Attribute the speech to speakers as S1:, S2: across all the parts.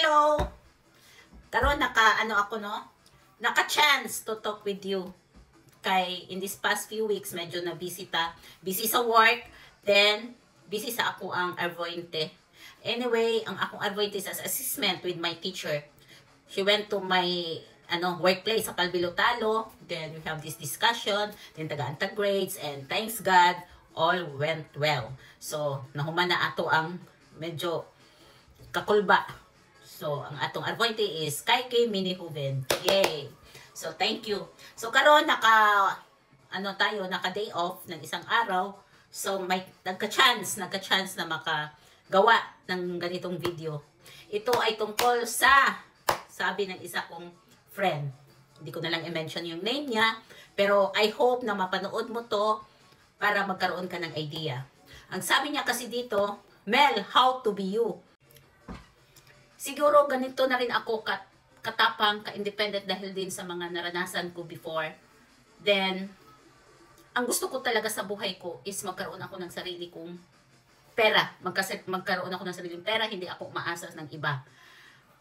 S1: Hello! Karon naka-chance to talk with you. Kay in this past few weeks medyo na busy sa work, then busy sa ako ang arvointe. Anyway, ang akong arvointe is as assessment with my teacher. She went to my workplace sa Calvilotalo, then we have this discussion, then taga-antag grades, and thanks God, all went well. So, nahuman na ato ang medyo kakulba. So, ang atong arvointe is Kaike Minihuven. Yay! So, thank you. So, karon naka-day off ng isang araw. So, may nagka-chance na makagawa ng ganitong video. Ito ay tungkol sa, sabi ng isa kong friend. Hindi ko na lang i-mention yung name niya. Pero, I hope na mapanood mo to para magkaroon ka ng idea. Ang sabi niya kasi dito, Mel, how to be you? Siguro ganito na rin ako katapang, ka-independent dahil din sa mga naranasan ko before. Then, ang gusto ko talaga sa buhay ko is magkaroon ako ng sarili kong pera. Magkaroon ako ng sariling pera, hindi ako umaasa ng iba.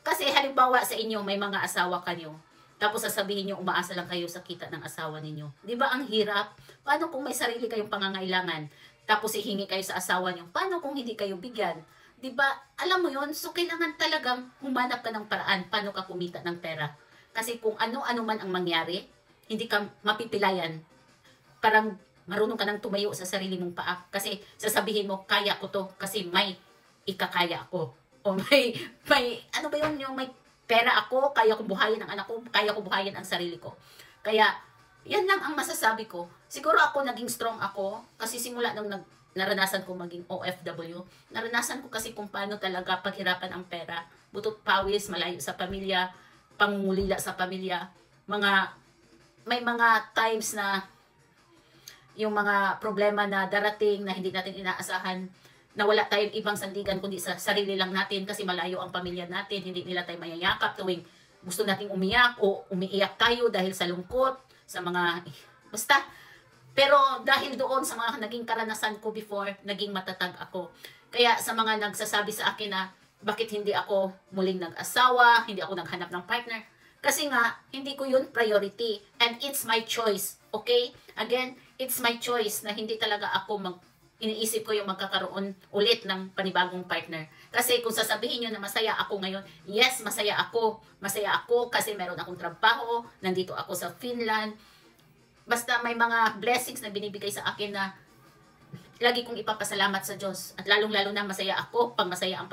S1: Kasi halimbawa sa inyo, may mga asawa kayo. Tapos sasabihin nyo, umaasa lang kayo sa kita ng asawa ninyo. Di ba ang hirap? Paano kung may sarili kayong pangangailangan? Tapos ihingi kayo sa asawa nyo. Paano kung hindi kayo bigyan? Diba, alam mo yon, so kailangan talagang humanap ka ng paraan paano ka kumita ng pera. Kasi kung ano-ano man ang mangyari, hindi ka mapipilayan. Parang marunong ka nang tumayo sa sarili mong paa. Kasi sasabihin mo, kaya ko to kasi may ikakaya ako. O may ano ba yun, yung may pera ako, kaya ko buhayin ang anak ko, kaya ko buhayin ang sarili ko. Kaya, yan lang ang masasabi ko. Siguro ako naging strong ako kasi simula nung naranasan ko maging OFW. Naranasan ko kasi kung paano talaga paghirapan ang pera. Butot pawis, malayo sa pamilya, pangungulila sa pamilya. May mga times na yung mga problema na darating na hindi natin inaasahan, na wala tayong ibang sandigan kundi sa sarili lang natin kasi malayo ang pamilya natin, hindi nila tayo mayayakap tuwing gusto nating umiyak o umiiyak tayo dahil sa lungkot, sa mga basta. Pero dahil doon sa mga naging karanasan ko before, naging matatag ako. Kaya sa mga nagsasabi sa akin na bakit hindi ako muling nag-asawa, hindi ako naghanap ng partner, kasi nga, hindi ko yun priority. And it's my choice. Okay? Again, it's my choice na hindi talaga ako iniisip ko yung magkakaroon ulit ng panibagong partner. Kasi kung sasabihin nyo na masaya ako ngayon, yes, masaya ako. Masaya ako kasi meron akong trabaho, nandito ako sa Finland. Basta may mga blessings na binibigay sa akin na lagi kong ipapasalamat sa Diyos. At lalong-lalo na masaya ako pag masaya ang pamilya.